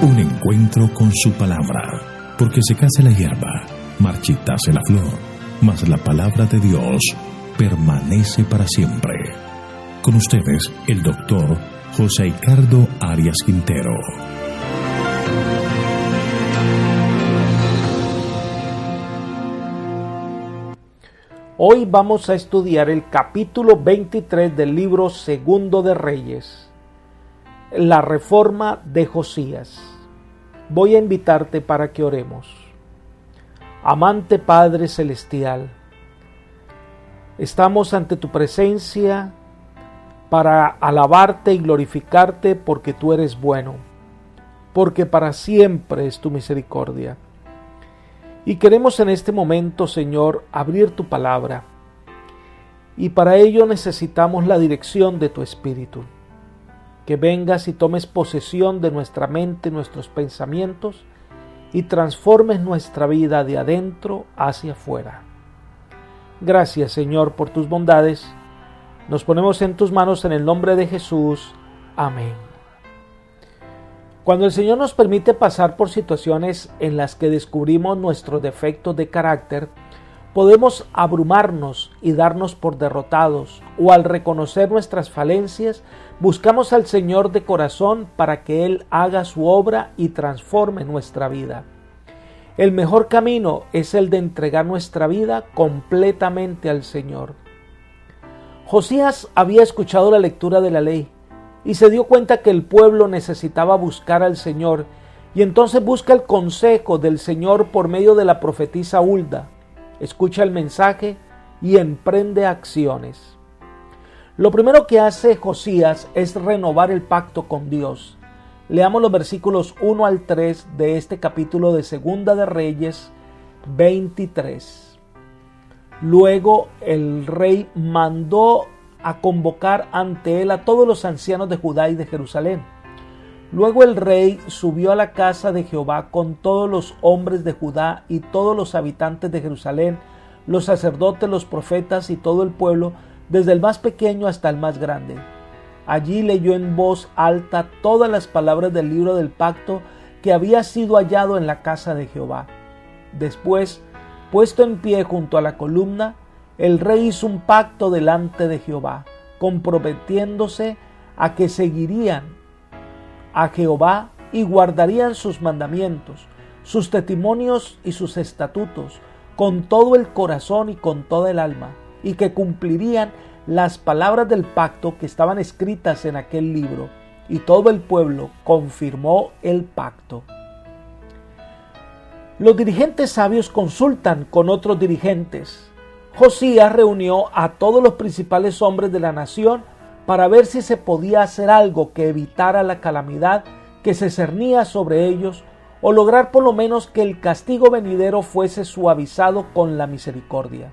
Un encuentro con su palabra, porque secase la hierba, marchitase la flor, mas la palabra de Dios permanece para siempre. Con ustedes, el doctor José Ricardo Arias Quintero. Hoy vamos a estudiar el capítulo 23 del libro Segundo de Reyes, la reforma de Josías. Voy a invitarte para que oremos. Amante Padre Celestial, estamos ante tu presencia para alabarte y glorificarte porque tú eres bueno, porque para siempre es tu misericordia. Y queremos en este momento, Señor, abrir tu palabra. Y para ello necesitamos la dirección de tu Espíritu. Que vengas y tomes posesión de nuestra mente, nuestros pensamientos, y transformes nuestra vida de adentro hacia afuera. Gracias, Señor, por tus bondades. Nos ponemos en tus manos en el nombre de Jesús. Amén. Cuando el Señor nos permite pasar por situaciones en las que descubrimos nuestros defectos de carácter, podemos abrumarnos y darnos por derrotados, o al reconocer nuestras falencias, buscamos al Señor de corazón para que Él haga su obra y transforme nuestra vida. El mejor camino es el de entregar nuestra vida completamente al Señor. Josías había escuchado la lectura de la ley y se dio cuenta que el pueblo necesitaba buscar al Señor, y entonces busca el consejo del Señor por medio de la profetisa Hulda. Escucha el mensaje y emprende acciones. Lo primero que hace Josías es renovar el pacto con Dios. Leamos los versículos 1 al 3 de este capítulo de Segunda de Reyes 23. Luego el rey mandó a convocar ante él a todos los ancianos de Judá y de Jerusalén. Luego el rey subió a la casa de Jehová con todos los hombres de Judá y todos los habitantes de Jerusalén, los sacerdotes, los profetas y todo el pueblo, desde el más pequeño hasta el más grande. Allí leyó en voz alta todas las palabras del libro del pacto que había sido hallado en la casa de Jehová. Después, puesto en pie junto a la columna, el rey hizo un pacto delante de Jehová, comprometiéndose a que seguirían a Jehová y guardarían sus mandamientos, sus testimonios y sus estatutos, con todo el corazón y con toda el alma, y que cumplirían las palabras del pacto que estaban escritas en aquel libro. Y todo el pueblo confirmó el pacto. Los dirigentes sabios consultan con otros dirigentes. Josías reunió a todos los principales hombres de la nación para ver si se podía hacer algo que evitara la calamidad que se cernía sobre ellos, o lograr por lo menos que el castigo venidero fuese suavizado con la misericordia.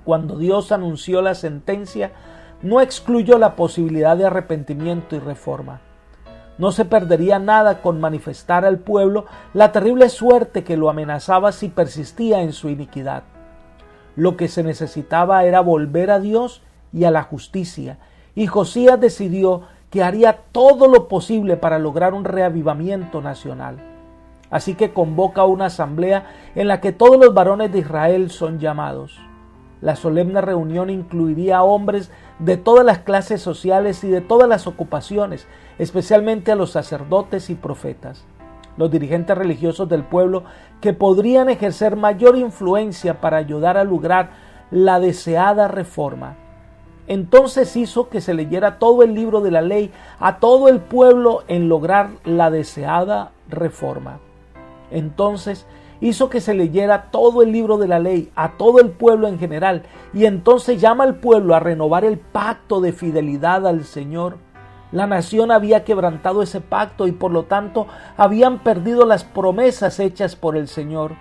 Cuando Dios anunció la sentencia, no excluyó la posibilidad de arrepentimiento y reforma. No se perdería nada con manifestar al pueblo la terrible suerte que lo amenazaba si persistía en su iniquidad. Lo que se necesitaba era volver a Dios y a la justicia, y Josías decidió que haría todo lo posible para lograr un reavivamiento nacional. Así que convoca una asamblea en la que todos los varones de Israel son llamados. La solemne reunión incluiría a hombres de todas las clases sociales y de todas las ocupaciones, especialmente a los sacerdotes y profetas, los dirigentes religiosos del pueblo que podrían ejercer mayor influencia para ayudar a lograr la deseada reforma. Entonces hizo que se leyera todo el libro de la ley a todo el pueblo en lograr la deseada reforma. Entonces hizo que se leyera todo el libro de la ley a todo el pueblo en general, y entonces llama al pueblo a renovar el pacto de fidelidad al Señor. La nación había quebrantado ese pacto y por lo tanto habían perdido las promesas hechas por el Señor.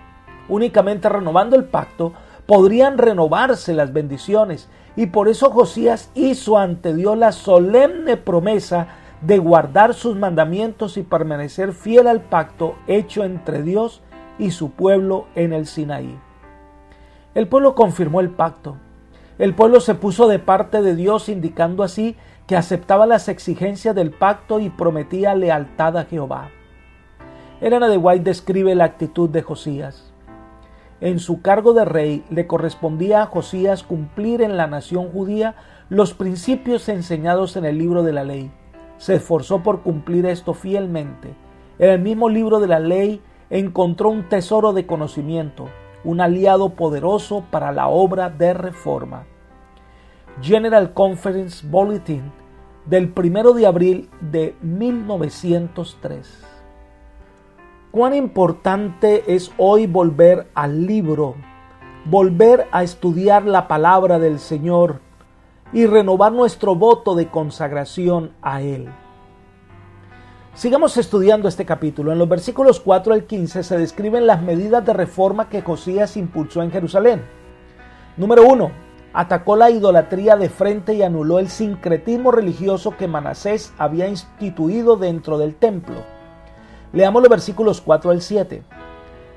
Únicamente renovando el pacto podrían renovarse las bendiciones, y por eso Josías hizo ante Dios la solemne promesa de guardar sus mandamientos y permanecer fiel al pacto hecho entre Dios y su pueblo en el Sinaí. El pueblo confirmó el pacto. El pueblo se puso de parte de Dios, indicando así que aceptaba las exigencias del pacto y prometía lealtad a Jehová. Ellen de White describe la actitud de Josías. En su cargo de rey le correspondía a Josías cumplir en la nación judía los principios enseñados en el libro de la ley. Se esforzó por cumplir esto fielmente. En el mismo libro de la ley encontró un tesoro de conocimiento, un aliado poderoso para la obra de reforma. General Conference Bulletin del 1 de abril de 1903. Cuán importante es hoy volver al libro, volver a estudiar la palabra del Señor y renovar nuestro voto de consagración a Él. Sigamos estudiando este capítulo. En los versículos 4 al 15 se describen las medidas de reforma que Josías impulsó en Jerusalén. Número 1. Atacó la idolatría de frente y anuló el sincretismo religioso que Manasés había instituido dentro del templo. Leamos los versículos 4 al 7.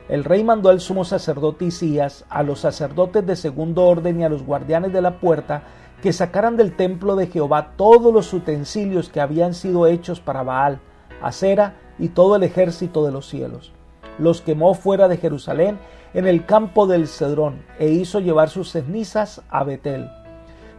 El rey mandó al sumo sacerdote Isías, a los sacerdotes de segundo orden y a los guardianes de la puerta que sacaran del templo de Jehová todos los utensilios que habían sido hechos para Baal, Acera y todo el ejército de los cielos. Los quemó fuera de Jerusalén en el campo del Cedrón e hizo llevar sus cenizas a Betel.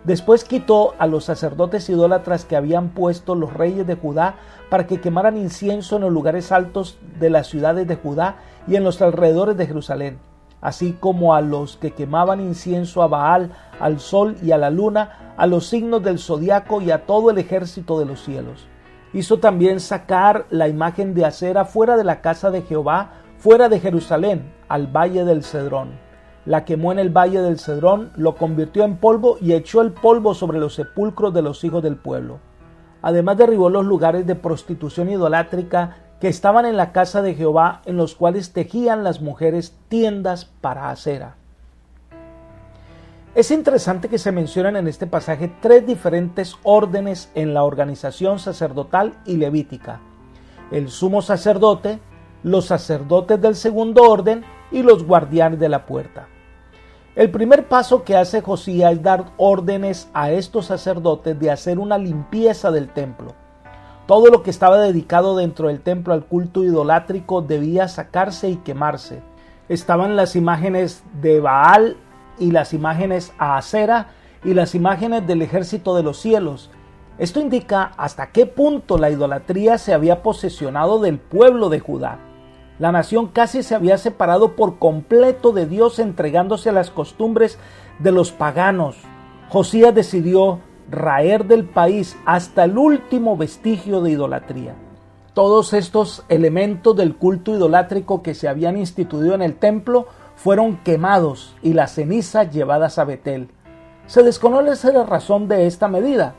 Después quitó a los sacerdotes idólatras que habían puesto los reyes de Judá para que quemaran incienso en los lugares altos de las ciudades de Judá y en los alrededores de Jerusalén, así como a los que quemaban incienso a Baal, al sol y a la luna, a los signos del zodiaco y a todo el ejército de los cielos. Hizo también sacar la imagen de Acera fuera de la casa de Jehová, fuera de Jerusalén, al valle del Cedrón. La quemó en el valle del Cedrón, lo convirtió en polvo y echó el polvo sobre los sepulcros de los hijos del pueblo. Además derribó los lugares de prostitución idolátrica que estaban en la casa de Jehová, en los cuales tejían las mujeres tiendas para Acera. Es interesante que se mencionan en este pasaje 3 diferentes órdenes en la organización sacerdotal y levítica: el sumo sacerdote, los sacerdotes del segundo orden y los guardianes de la puerta. El primer paso que hace Josías es dar órdenes a estos sacerdotes de hacer una limpieza del templo. Todo lo que estaba dedicado dentro del templo al culto idolátrico debía sacarse y quemarse. Estaban las imágenes de Baal y las imágenes a Acera y las imágenes del ejército de los cielos. Esto indica hasta qué punto la idolatría se había posesionado del pueblo de Judá. La nación casi se había separado por completo de Dios, entregándose a las costumbres de los paganos. Josías decidió raer del país hasta el último vestigio de idolatría. Todos estos elementos del culto idolátrico que se habían instituido en el templo fueron quemados y las cenizas llevadas a Betel. Se desconoce la razón de esta medida.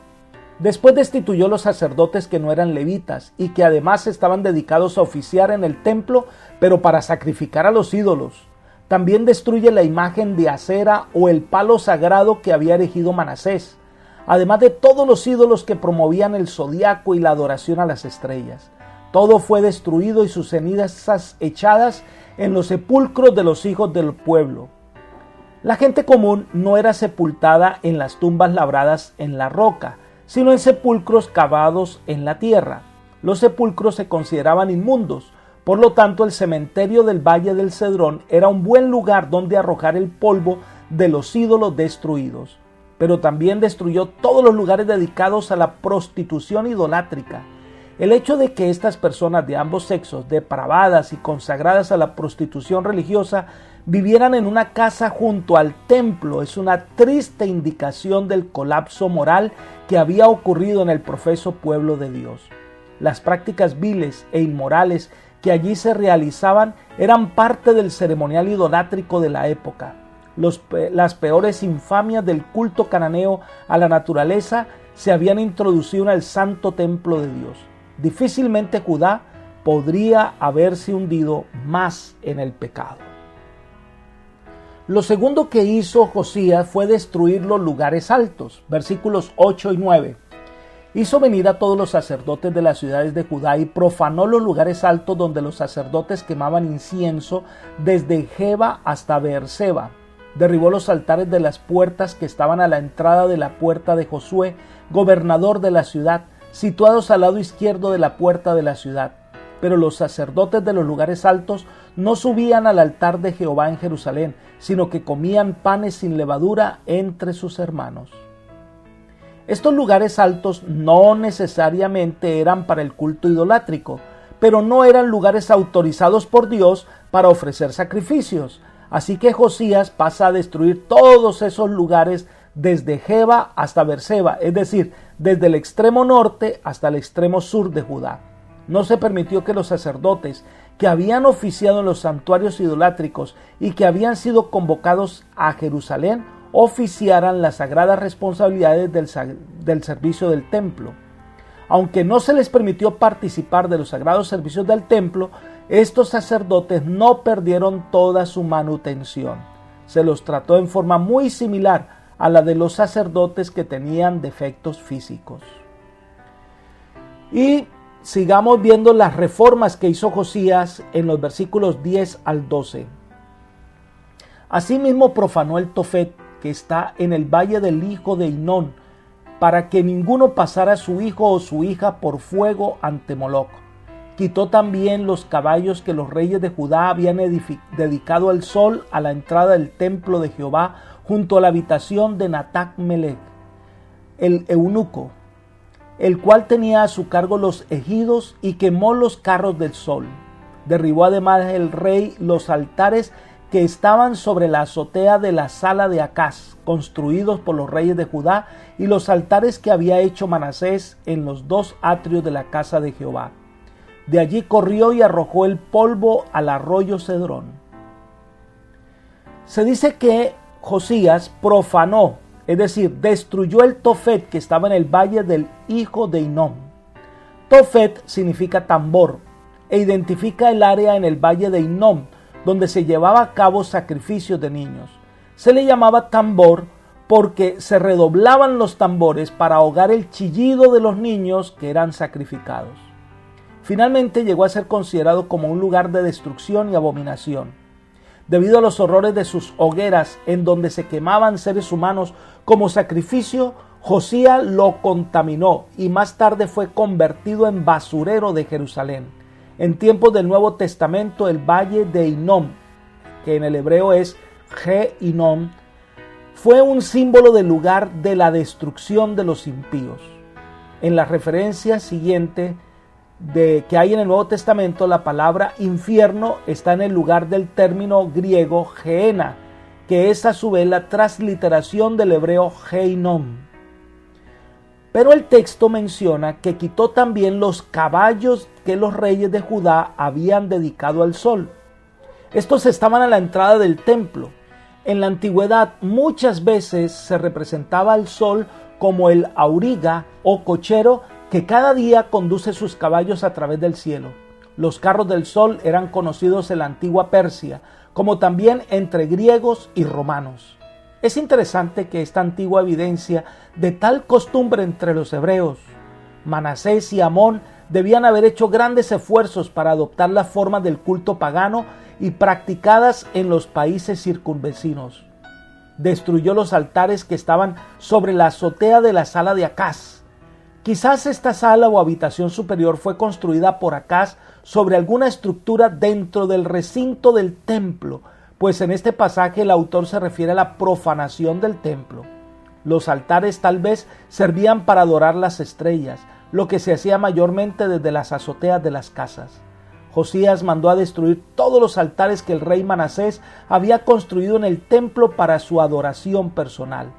Después destituyó los sacerdotes que no eran levitas y que además estaban dedicados a oficiar en el templo, pero para sacrificar a los ídolos. También destruye la imagen de Acera o el palo sagrado que había erigido Manasés, además de todos los ídolos que promovían el zodiaco y la adoración a las estrellas. Todo fue destruido y sus cenizas echadas en los sepulcros de los hijos del pueblo. La gente común no era sepultada en las tumbas labradas en la roca, sino en sepulcros cavados en la tierra. Los sepulcros se consideraban inmundos, por lo tanto el cementerio del Valle del Cedrón era un buen lugar donde arrojar el polvo de los ídolos destruidos. Pero también destruyó todos los lugares dedicados a la prostitución idolátrica. El hecho de que estas personas de ambos sexos, depravadas y consagradas a la prostitución religiosa, vivieran en una casa junto al templo es una triste indicación del colapso moral que había ocurrido en el profeso pueblo de Dios. Las prácticas viles e inmorales que allí se realizaban eran parte del ceremonial idolátrico de la época. Las peores infamias del culto cananeo a la naturaleza se habían introducido en el santo templo de Dios. Difícilmente Judá podría haberse hundido más en el pecado. Lo segundo que hizo Josías fue destruir los lugares altos, versículos 8 y 9. Hizo venir a todos los sacerdotes de las ciudades de Judá y profanó los lugares altos donde los sacerdotes quemaban incienso desde Geba hasta Beerseba. Derribó los altares de las puertas que estaban a la entrada de la puerta de Josué, gobernador de la ciudad, situados al lado izquierdo de la puerta de la ciudad. Pero los sacerdotes de los lugares altos no subían al altar de Jehová en Jerusalén, sino que comían panes sin levadura entre sus hermanos. Estos lugares altos no necesariamente eran para el culto idolátrico, pero no eran lugares autorizados por Dios para ofrecer sacrificios. Así que Josías pasa a destruir todos esos lugares desde Geba hasta Beerseba, es decir, desde el extremo norte hasta el extremo sur de Judá. No se permitió que los sacerdotes que habían oficiado en los santuarios idolátricos y que habían sido convocados a Jerusalén oficiaran las sagradas responsabilidades del servicio del templo. Aunque no se les permitió participar de los sagrados servicios del templo, estos sacerdotes no perdieron toda su manutención. Se los trató en forma muy similar a la de los sacerdotes que tenían defectos físicos. Y sigamos viendo las reformas que hizo Josías en los versículos 10 al 12. Asimismo profanó el Tofet, que está en el valle del hijo de Hinón, para que ninguno pasara a su hijo o su hija por fuego ante Moloc. Quitó también los caballos que los reyes de Judá habían dedicado al sol a la entrada del templo de Jehová, junto a la habitación de Natac-Melec, el eunuco, el cual tenía a su cargo los ejidos, y quemó los carros del sol. Derribó además el rey los altares que estaban sobre la azotea de la sala de Acaz, construidos por los reyes de Judá, y los altares que había hecho Manasés en los dos atrios de la casa de Jehová. De allí corrió y arrojó el polvo al arroyo Cedrón. Se dice que Josías profanó, es decir, destruyó el Tofet que estaba en el valle del hijo de Hinón. Tofet significa tambor e identifica el área en el valle de Hinón, donde se llevaba a cabo sacrificios de niños. Se le llamaba tambor porque se redoblaban los tambores para ahogar el chillido de los niños que eran sacrificados. Finalmente llegó a ser considerado como un lugar de destrucción y abominación. Debido a los horrores de sus hogueras en donde se quemaban seres humanos como sacrificio, Josías lo contaminó y más tarde fue convertido en basurero de Jerusalén. En tiempos del Nuevo Testamento, el valle de Hinnom, que en el hebreo es Ge-Hinnom, fue un símbolo del lugar de la destrucción de los impíos. En la referencia siguiente que hay en el Nuevo Testamento, la palabra infierno está en el lugar del término griego Gehenna, que es a su vez la transliteración del hebreo Ge-Hinnom. Pero el texto menciona que quitó también los caballos que los reyes de Judá habían dedicado al sol. Estos estaban a la entrada del templo. En la antigüedad muchas veces se representaba al sol como el auriga o cochero que cada día conduce sus caballos a través del cielo. Los carros del sol eran conocidos en la antigua Persia, como también entre griegos y romanos. Es interesante que esta antigua evidencia de tal costumbre entre los hebreos, Manasés y Amón debían haber hecho grandes esfuerzos para adoptar las formas del culto pagano y practicadas en los países circunvecinos. Destruyó los altares que estaban sobre la azotea de la sala de Acaz. Quizás esta sala o habitación superior fue construida por Acaz sobre alguna estructura dentro del recinto del templo, pues en este pasaje el autor se refiere a la profanación del templo. Los altares tal vez servían para adorar las estrellas, lo que se hacía mayormente desde las azoteas de las casas. Josías mandó a destruir todos los altares que el rey Manasés había construido en el templo para su adoración personal.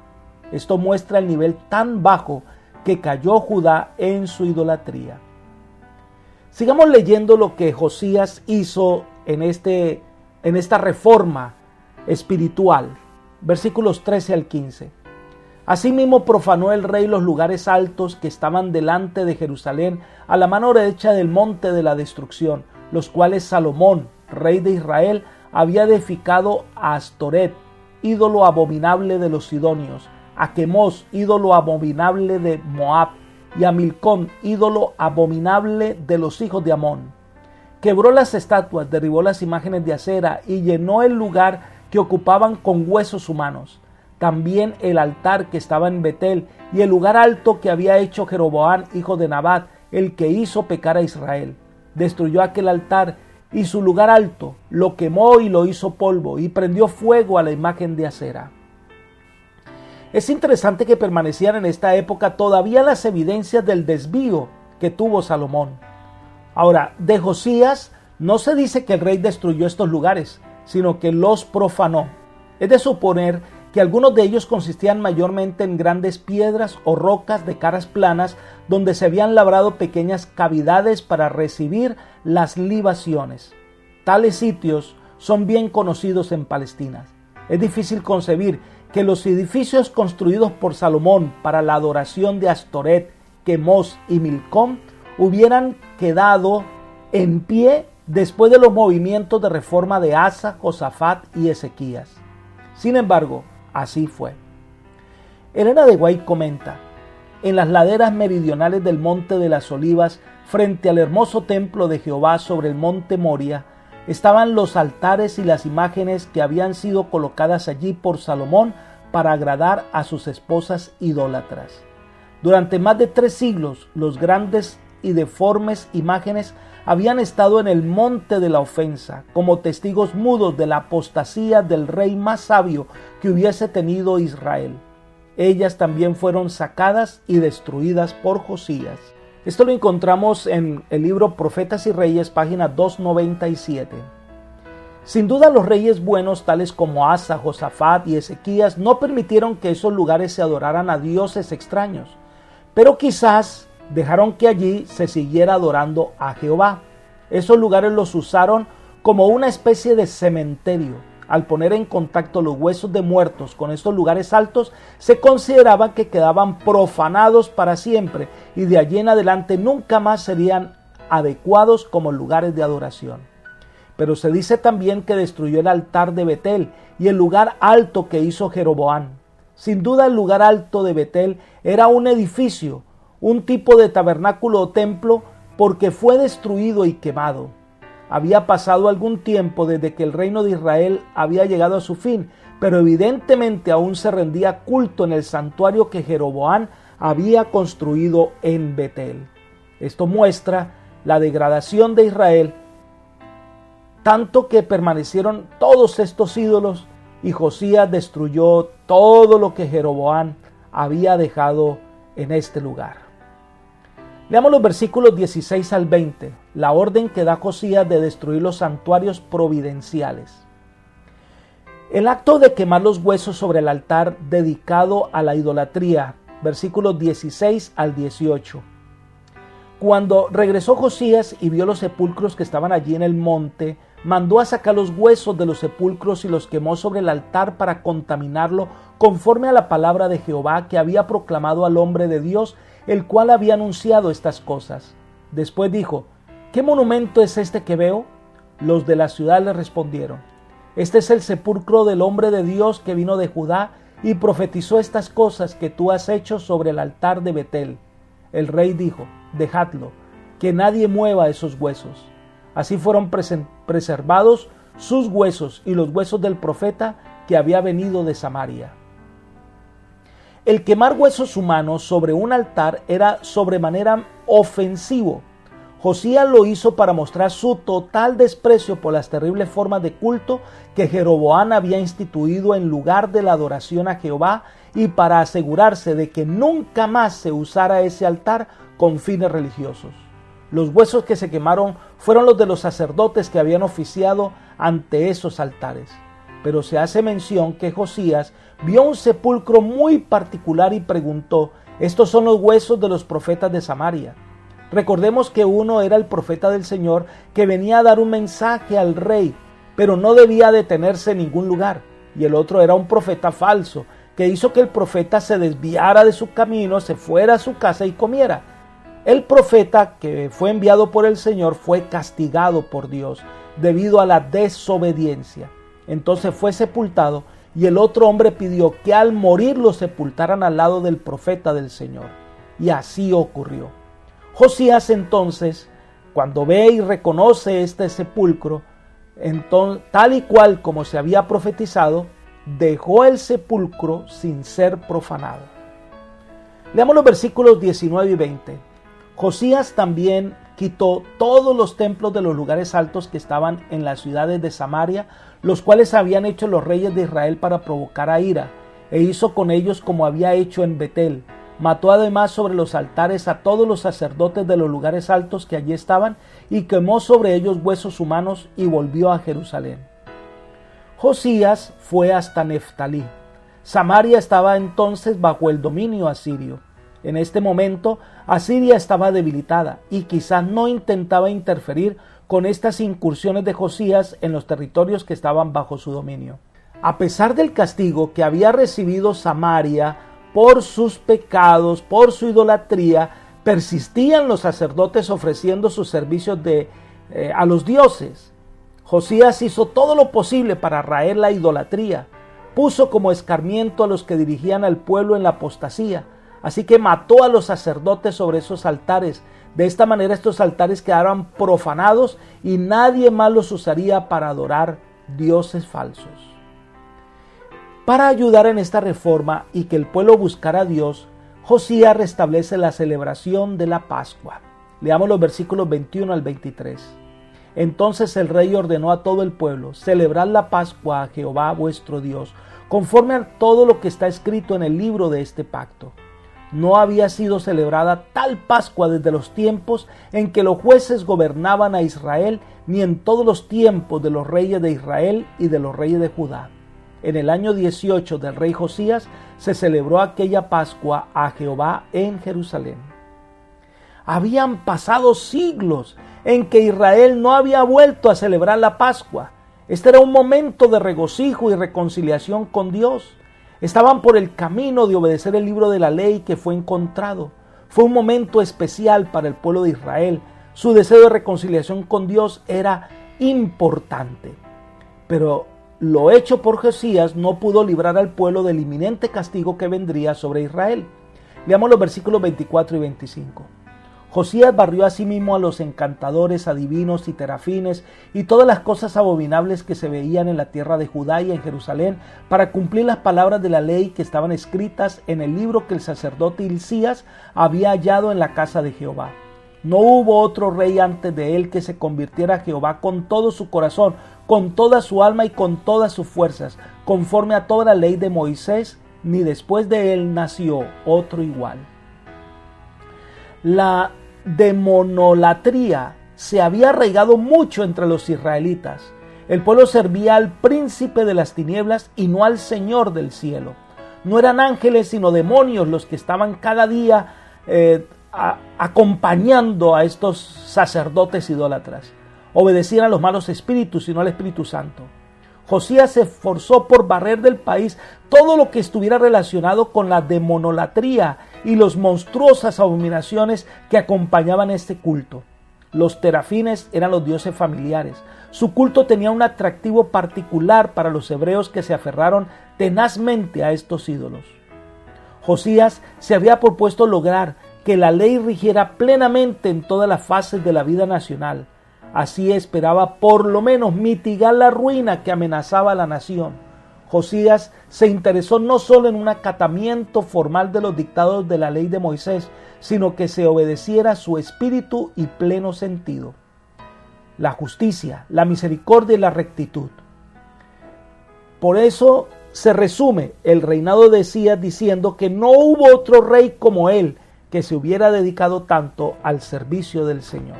Esto muestra el nivel tan bajo que cayó Judá en su idolatría. Sigamos leyendo lo que Josías hizo en esta reforma espiritual. Versículos 13 al 15. Asimismo profanó el rey los lugares altos que estaban delante de Jerusalén a la mano derecha del monte de la destrucción, los cuales Salomón, rey de Israel, había edificado a Astoret, ídolo abominable de los sidonios, a Quemos, ídolo abominable de Moab, y a Milcom, ídolo abominable de los hijos de Amón. Quebró las estatuas, derribó las imágenes de acera y llenó el lugar que ocupaban con huesos humanos. También el altar que estaba en Betel y el lugar alto que había hecho Jeroboam, hijo de Nabat, el que hizo pecar a Israel. destruyó aquel altar y su lugar alto, lo quemó y lo hizo polvo, y prendió fuego a la imagen de acera. Es interesante que permanecían en esta época todavía las evidencias del desvío que tuvo Salomón. Ahora, de Josías no se dice que el rey destruyó estos lugares, sino que los profanó. Es de suponer que algunos de ellos consistían mayormente en grandes piedras o rocas de caras planas donde se habían labrado pequeñas cavidades para recibir las libaciones. Tales sitios son bien conocidos en Palestina. Es difícil concebir que los edificios construidos por Salomón para la adoración de Astoret, Quemos y Milcom hubieran quedado en pie después de los movimientos de reforma de Asa, Josafat y Ezequías. Sin embargo, así fue. Elena de White comenta: en las laderas meridionales del Monte de las Olivas, frente al hermoso templo de Jehová sobre el monte Moria, estaban los altares y las imágenes que habían sido colocadas allí por Salomón para agradar a sus esposas idólatras. Durante más de 3 siglos, los grandes y deformes imágenes habían estado en el monte de la ofensa, como testigos mudos de la apostasía del rey más sabio que hubiese tenido Israel. Ellas también fueron sacadas y destruidas por Josías. Esto lo encontramos en el libro Profetas y Reyes, página 297. Sin duda, los reyes buenos, tales como Asa, Josafat y Ezequías, no permitieron que esos lugares se adoraran a dioses extraños, pero quizás dejaron que allí se siguiera adorando a Jehová. Esos lugares los usaron como una especie de cementerio. Al poner en contacto los huesos de muertos con estos lugares altos, se consideraba que quedaban profanados para siempre y de allí en adelante nunca más serían adecuados como lugares de adoración. Pero se dice también que destruyó el altar de Betel y el lugar alto que hizo Jeroboam. Sin duda, el lugar alto de Betel era un edificio, un tipo de tabernáculo o templo, porque fue destruido y quemado. Había pasado algún tiempo desde que el reino de Israel había llegado a su fin, pero evidentemente aún se rendía culto en el santuario que Jeroboam había construido en Betel. Esto muestra la degradación de Israel, tanto que permanecieron todos estos ídolos y Josías destruyó todo lo que Jeroboam había dejado en este lugar. Leamos los versículos 16 al 20, la orden que da Josías de destruir los santuarios providenciales. El acto de quemar los huesos sobre el altar dedicado a la idolatría, versículos 16 al 18. Cuando regresó Josías y vio los sepulcros que estaban allí en el monte, mandó a sacar los huesos de los sepulcros y los quemó sobre el altar para contaminarlo, conforme a la palabra de Jehová que había proclamado al hombre de Dios, el cual había anunciado estas cosas. Después dijo: ¿qué monumento es este que veo? Los de la ciudad le respondieron: este es el sepulcro del hombre de Dios que vino de Judá y profetizó estas cosas que tú has hecho sobre el altar de Betel. El rey dijo: dejadlo, que nadie mueva esos huesos. Así fueron preservados sus huesos y los huesos del profeta que había venido de Samaria. El quemar huesos humanos sobre un altar era sobremanera ofensivo. Josías lo hizo para mostrar su total desprecio por las terribles formas de culto que Jeroboam había instituido en lugar de la adoración a Jehová y para asegurarse de que nunca más se usara ese altar con fines religiosos. Los huesos que se quemaron fueron los de los sacerdotes que habían oficiado ante esos altares. Pero se hace mención que Josías vio un sepulcro muy particular y preguntó: ¿estos son los huesos de los profetas de Samaria? Recordemos que uno era el profeta del Señor que venía a dar un mensaje al rey, pero no debía detenerse en ningún lugar. Y el otro era un profeta falso, que hizo que el profeta se desviara de su camino, se fuera a su casa y comiera. El profeta que fue enviado por el Señor fue castigado por Dios debido a la desobediencia. Entonces fue sepultado y el otro hombre pidió que al morir lo sepultaran al lado del profeta del Señor. Y así ocurrió. Josías entonces, cuando ve y reconoce este sepulcro, entonces, tal y cual como se había profetizado, dejó el sepulcro sin ser profanado. Leamos los versículos 19 y 20. Josías también quitó todos los templos de los lugares altos que estaban en las ciudades de Samaria, los cuales habían hecho los reyes de Israel para provocar a ira, e hizo con ellos como había hecho en Betel. Mató además sobre los altares a todos los sacerdotes de los lugares altos que allí estaban, y quemó sobre ellos huesos humanos, y volvió a Jerusalén. Josías fue hasta Neftalí. Samaria estaba entonces bajo el dominio asirio. En este momento, Asiria estaba debilitada y quizás no intentaba interferir con estas incursiones de Josías en los territorios que estaban bajo su dominio. A pesar del castigo que había recibido Samaria por sus pecados, por su idolatría, persistían los sacerdotes ofreciendo sus servicios a los dioses. Josías hizo todo lo posible para raer la idolatría. Puso como escarmiento a los que dirigían al pueblo en la apostasía. Así que mató a los sacerdotes sobre esos altares. De esta manera estos altares quedaron profanados y nadie más los usaría para adorar dioses falsos. Para ayudar en esta reforma y que el pueblo buscara a Dios, Josías restablece la celebración de la Pascua. Leamos los versículos 21 al 23. Entonces el rey ordenó a todo el pueblo: celebrad la Pascua a Jehová vuestro Dios, conforme a todo lo que está escrito en el libro de este pacto. No había sido celebrada tal Pascua desde los tiempos en que los jueces gobernaban a Israel, ni en todos los tiempos de los reyes de Israel y de los reyes de Judá. En el año 18 del rey Josías se celebró aquella Pascua a Jehová en Jerusalén. Habían pasado siglos en que Israel no había vuelto a celebrar la Pascua. Este era un momento de regocijo y reconciliación con Dios. Estaban por el camino de obedecer el libro de la ley que fue encontrado. Fue un momento especial para el pueblo de Israel. Su deseo de reconciliación con Dios era importante. Pero lo hecho por Josías no pudo librar al pueblo del inminente castigo que vendría sobre Israel. Leamos los versículos 24 y 25. Josías barrió asimismo a los encantadores, adivinos y terafines y todas las cosas abominables que se veían en la tierra de Judá y en Jerusalén, para cumplir las palabras de la ley que estaban escritas en el libro que el sacerdote Hilcías había hallado en la casa de Jehová. No hubo otro rey antes de él que se convirtiera a Jehová con todo su corazón, con toda su alma y con todas sus fuerzas, conforme a toda la ley de Moisés, ni después de él nació otro igual. La demonolatría se había arraigado mucho entre los israelitas. El pueblo servía al príncipe de las tinieblas y no al Señor del cielo. No eran ángeles sino demonios los que estaban cada día acompañando a estos sacerdotes idólatras. Obedecían a los malos espíritus y no al Espíritu Santo. Josías se esforzó por barrer del país todo lo que estuviera relacionado con la demonolatría y las monstruosas abominaciones que acompañaban este culto. Los terafines eran los dioses familiares. Su culto tenía un atractivo particular para los hebreos que se aferraron tenazmente a estos ídolos. Josías se había propuesto lograr que la ley rigiera plenamente en todas las fases de la vida nacional. Así esperaba por lo menos mitigar la ruina que amenazaba a la nación. Josías se interesó no solo en un acatamiento formal de los dictados de la ley de Moisés, sino que se obedeciera su espíritu y pleno sentido. La justicia, la misericordia y la rectitud. Por eso se resume el reinado de Esías diciendo que no hubo otro rey como él que se hubiera dedicado tanto al servicio del Señor.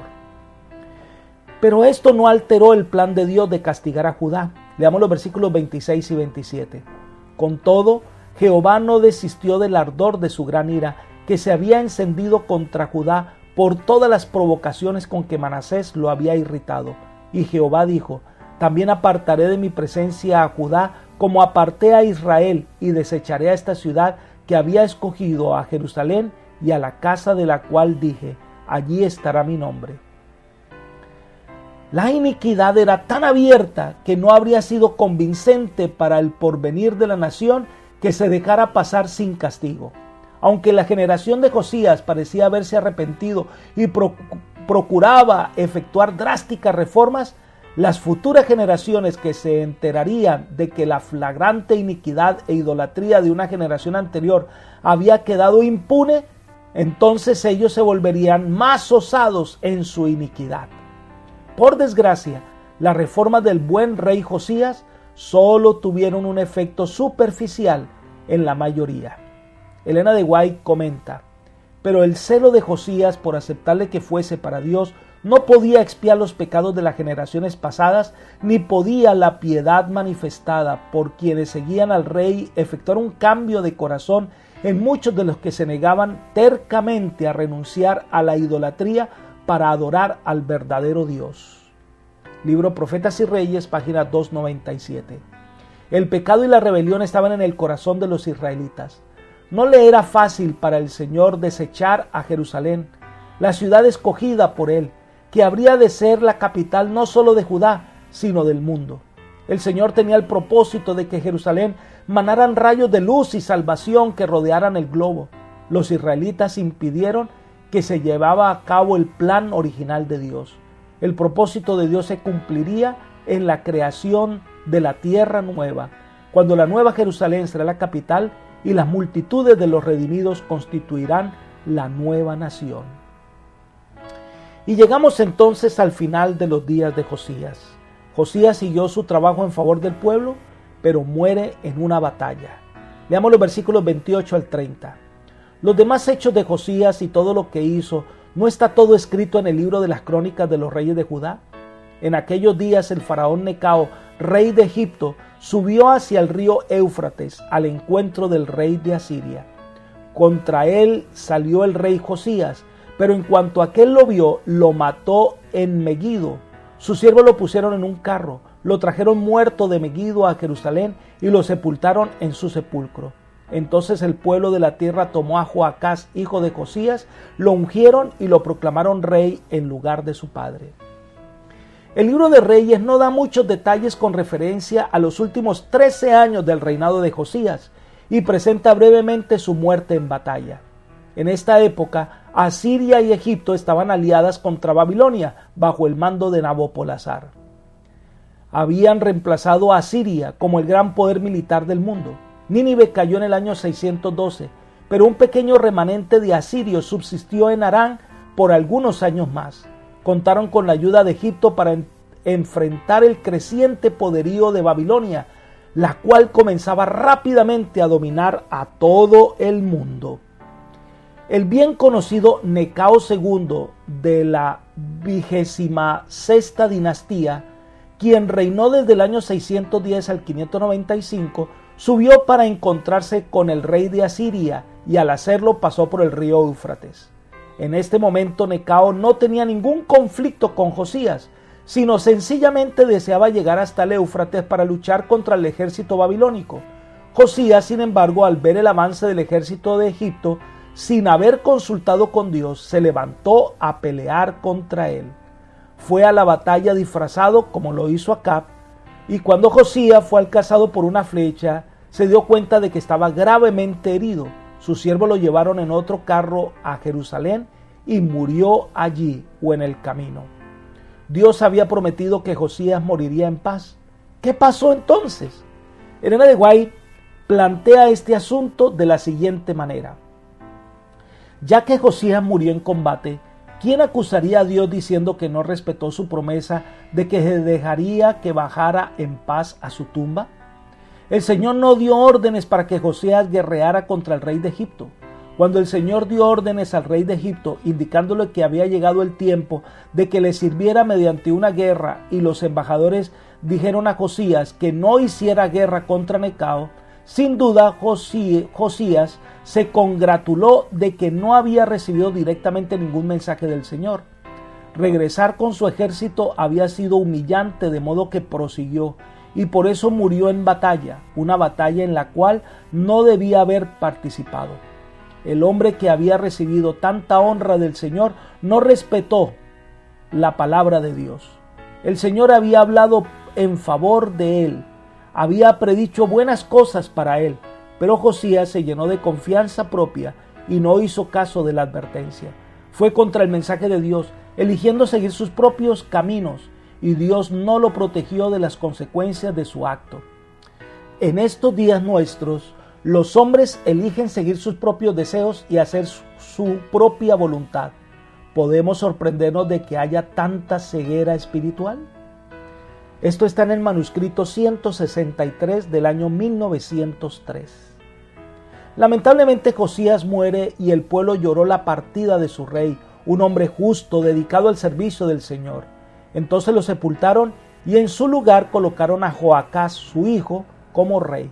Pero esto no alteró el plan de Dios de castigar a Judá. Leamos los versículos 26 y 27. Con todo, Jehová no desistió del ardor de su gran ira, que se había encendido contra Judá por todas las provocaciones con que Manasés lo había irritado. Y Jehová dijo: también apartaré de mi presencia a Judá, como aparté a Israel, y desecharé a esta ciudad que había escogido, a Jerusalén, y a la casa de la cual dije: allí estará mi nombre. La iniquidad era tan abierta que no habría sido convincente para el porvenir de la nación que se dejara pasar sin castigo. Aunque la generación de Josías parecía haberse arrepentido y procuraba efectuar drásticas reformas, las futuras generaciones que se enterarían de que la flagrante iniquidad e idolatría de una generación anterior había quedado impune, Entonces ellos se volverían más osados en su iniquidad. Por desgracia, las reformas del buen rey Josías solo tuvieron un efecto superficial en la mayoría. Elena de White comenta: pero el celo de Josías por aceptarle que fuese para Dios no podía expiar los pecados de las generaciones pasadas, ni podía la piedad manifestada por quienes seguían al rey efectuar un cambio de corazón en muchos de los que se negaban tercamente a renunciar a la idolatría para adorar al verdadero Dios. Libro Profetas y Reyes, página 297. El pecado y la rebelión estaban en el corazón de los israelitas. No le era fácil para el Señor desechar a Jerusalén, la ciudad escogida por Él, que habría de ser la capital no solo de Judá, sino del mundo. El Señor tenía el propósito de que Jerusalén manaran rayos de luz y salvación que rodearan el globo. Los israelitas impidieron que se llevara a cabo el plan original de Dios. El propósito de Dios se cumpliría en la creación de la tierra nueva, cuando la nueva Jerusalén será la capital y las multitudes de los redimidos constituirán la nueva nación. Y llegamos entonces al final de los días de Josías. Josías siguió su trabajo en favor del pueblo, pero muere en una batalla. Leamos los versículos 28 al 30. Los demás hechos de Josías y todo lo que hizo, ¿no está todo escrito en el libro de las crónicas de los reyes de Judá? En aquellos días el faraón Necao, rey de Egipto, subió hacia el río Éufrates al encuentro del rey de Asiria. Contra él salió el rey Josías, pero en cuanto aquél lo vio, lo mató en Megido. Sus siervos lo pusieron en un carro, lo trajeron muerto de Megido a Jerusalén y lo sepultaron en su sepulcro. Entonces el pueblo de la tierra tomó a Joacás, hijo de Josías, lo ungieron y lo proclamaron rey en lugar de su padre. El libro de Reyes no da muchos detalles con referencia a los últimos 13 años del reinado de Josías y presenta brevemente su muerte en batalla. En esta época, Asiria y Egipto estaban aliadas contra Babilonia bajo el mando de Nabopolassar. Habían reemplazado a Asiria como el gran poder militar del mundo. Nínive cayó en el año 612, pero un pequeño remanente de asirios subsistió en Harán por algunos años más. Contaron con la ayuda de Egipto para enfrentar el creciente poderío de Babilonia, la cual comenzaba rápidamente a dominar a todo el mundo. El bien conocido Necao II de la 26ª dinastía, quien reinó desde el año 610 al 595, subió para encontrarse con el rey de Asiria y al hacerlo pasó por el río Éufrates. En este momento Necao no tenía ningún conflicto con Josías, sino sencillamente deseaba llegar hasta el Éufrates para luchar contra el ejército babilónico. Josías, sin embargo, al ver el avance del ejército de Egipto, sin haber consultado con Dios, se levantó a pelear contra él. Fue a la batalla disfrazado como lo hizo Acab, y cuando Josías fue alcanzado por una flecha, se dio cuenta de que estaba gravemente herido. Sus siervos lo llevaron en otro carro a Jerusalén y murió allí o en el camino. Dios había prometido que Josías moriría en paz. ¿Qué pasó entonces? Elena de White plantea este asunto de la siguiente manera. Ya que Josías murió en combate, ¿quién acusaría a Dios diciendo que no respetó su promesa de que se dejaría que bajara en paz a su tumba? El Señor no dio órdenes para que Josías guerreara contra el rey de Egipto. Cuando el Señor dio órdenes al rey de Egipto, indicándole que había llegado el tiempo de que le sirviera mediante una guerra, y los embajadores dijeron a Josías que no hiciera guerra contra Necao, sin duda Josías se congratuló de que no había recibido directamente ningún mensaje del Señor. Regresar con su ejército había sido humillante, de modo que prosiguió, y por eso murió en batalla, una batalla en la cual no debía haber participado. El hombre que había recibido tanta honra del Señor no respetó la palabra de Dios. El Señor había hablado en favor de él, había predicho buenas cosas para él, pero Josías se llenó de confianza propia y no hizo caso de la advertencia. Fue contra el mensaje de Dios, eligiendo seguir sus propios caminos, y Dios no lo protegió de las consecuencias de su acto. En estos días nuestros, los hombres eligen seguir sus propios deseos y hacer su propia voluntad. ¿Podemos sorprendernos de que haya tanta ceguera espiritual? Esto está en el manuscrito 163 del año 1903. Lamentablemente Josías muere y el pueblo lloró la partida de su rey, un hombre justo dedicado al servicio del Señor. Entonces lo sepultaron y en su lugar colocaron a Joacás, su hijo, como rey.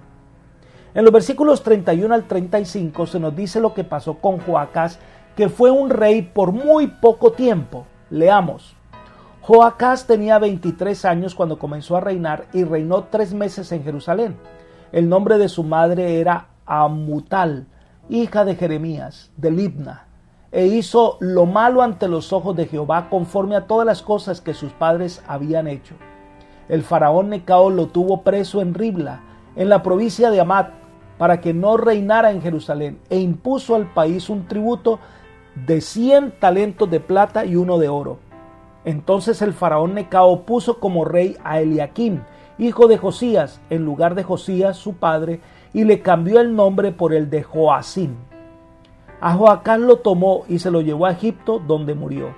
En los versículos 31 al 35 se nos dice lo que pasó con Joacás, que fue un rey por muy poco tiempo. Leamos. Joacás tenía 23 años cuando comenzó a reinar y reinó 3 meses en Jerusalén. El nombre de su madre era Amutal, hija de Jeremías, de Libna, e hizo lo malo ante los ojos de Jehová conforme a todas las cosas que sus padres habían hecho. El faraón Necao lo tuvo preso en Ribla, en la provincia de Hamat, para que no reinara en Jerusalén, e impuso al país un tributo de 100 talentos de plata y 1 de oro. Entonces el faraón Necao puso como rey a Eliaquim, hijo de Josías, en lugar de Josías, su padre, y le cambió el nombre por el de Joacim. A Joacás lo tomó y se lo llevó a Egipto, donde murió.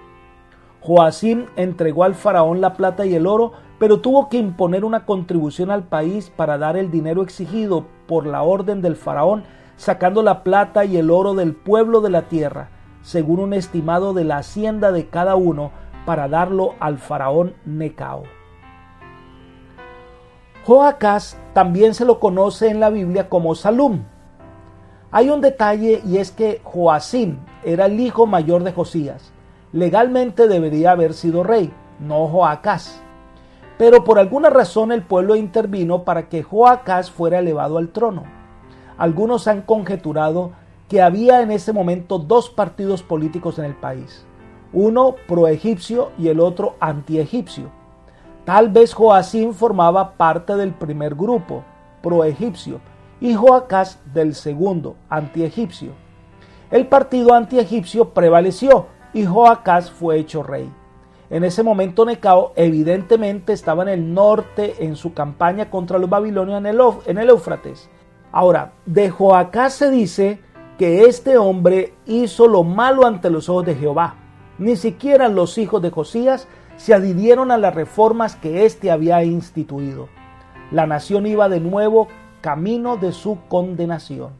Joacim entregó al faraón la plata y el oro, pero tuvo que imponer una contribución al país para dar el dinero exigido por la orden del faraón, sacando la plata y el oro del pueblo de la tierra, según un estimado de la hacienda de cada uno, para darlo al faraón Necao. Joacás también se lo conoce en la Biblia como Salum. Hay un detalle y es que Joacim era el hijo mayor de Josías. Legalmente debería haber sido rey, no Joacás. Pero por alguna razón el pueblo intervino para que Joacás fuera elevado al trono. Algunos han conjeturado que había en ese momento 2 partidos políticos en el país, uno pro-egipcio y el otro anti-egipcio. Tal vez Joacim formaba parte del primer grupo, pro-egipcio, y Joacás del segundo, anti-egipcio. El partido anti-egipcio prevaleció y Joacás fue hecho rey. En ese momento Necao evidentemente estaba en el norte en su campaña contra los babilonios en el Éufrates. Ahora, de Joacás se dice que este hombre hizo lo malo ante los ojos de Jehová. Ni siquiera los hijos de Josías se adhirieron a las reformas que éste había instituido. La nación iba de nuevo camino de su condenación.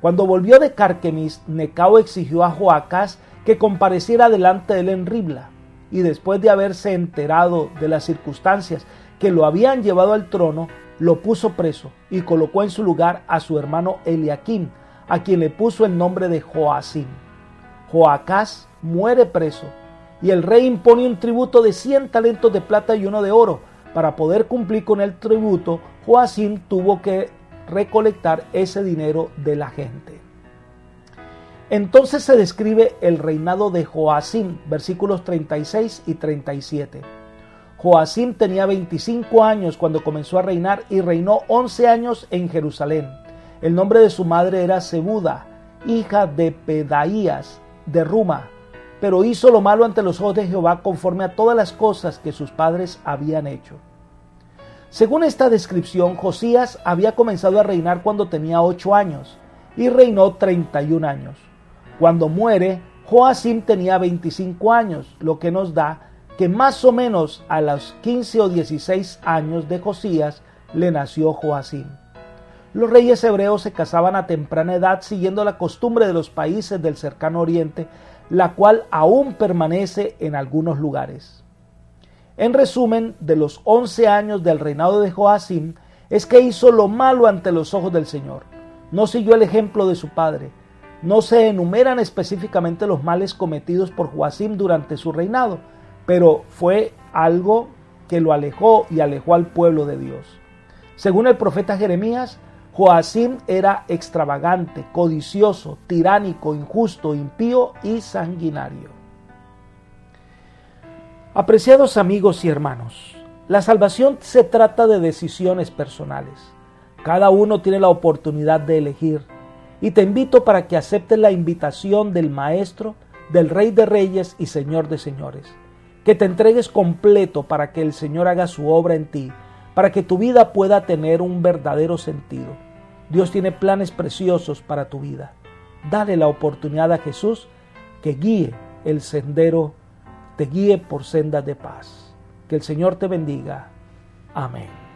Cuando volvió de Carquemis, Necao exigió a Joacás que compareciera delante de él en Ribla, y después de haberse enterado de las circunstancias que lo habían llevado al trono, lo puso preso y colocó en su lugar a su hermano Eliaquim, a quien le puso el nombre de Joacim. Joacás muere preso y el rey impone un tributo de 100 talentos de plata y 1 de oro. Para poder cumplir con el tributo, Joacim tuvo que recolectar ese dinero de la gente. Entonces se describe el reinado de Joacim, versículos 36 y 37. Joacim tenía 25 años cuando comenzó a reinar y reinó 11 años en Jerusalén. El nombre de su madre era Zebuda, hija de Pedaías de Ruma, pero hizo lo malo ante los ojos de Jehová conforme a todas las cosas que sus padres habían hecho. Según esta descripción, Josías había comenzado a reinar cuando tenía 8 años y reinó 31 años. Cuando muere, Joacim tenía 25 años, lo que nos da que más o menos a los 15 o 16 años de Josías le nació Joacim. Los reyes hebreos se casaban a temprana edad siguiendo la costumbre de los países del cercano oriente, la cual aún permanece en algunos lugares. En resumen, de los 11 años del reinado de Joacim, es que hizo lo malo ante los ojos del Señor. No siguió el ejemplo de su padre. No se enumeran específicamente los males cometidos por Joacim durante su reinado, pero fue algo que lo alejó y alejó al pueblo de Dios. Según el profeta Jeremías, Joacim era extravagante, codicioso, tiránico, injusto, impío y sanguinario. Apreciados amigos y hermanos, la salvación se trata de decisiones personales. Cada uno tiene la oportunidad de elegir, y te invito para que aceptes la invitación del Maestro, del Rey de Reyes y Señor de Señores, que te entregues completo para que el Señor haga su obra en ti, para que tu vida pueda tener un verdadero sentido. Dios tiene planes preciosos para tu vida. Dale la oportunidad a Jesús que guíe el sendero, te guíe por sendas de paz. Que el Señor te bendiga. Amén.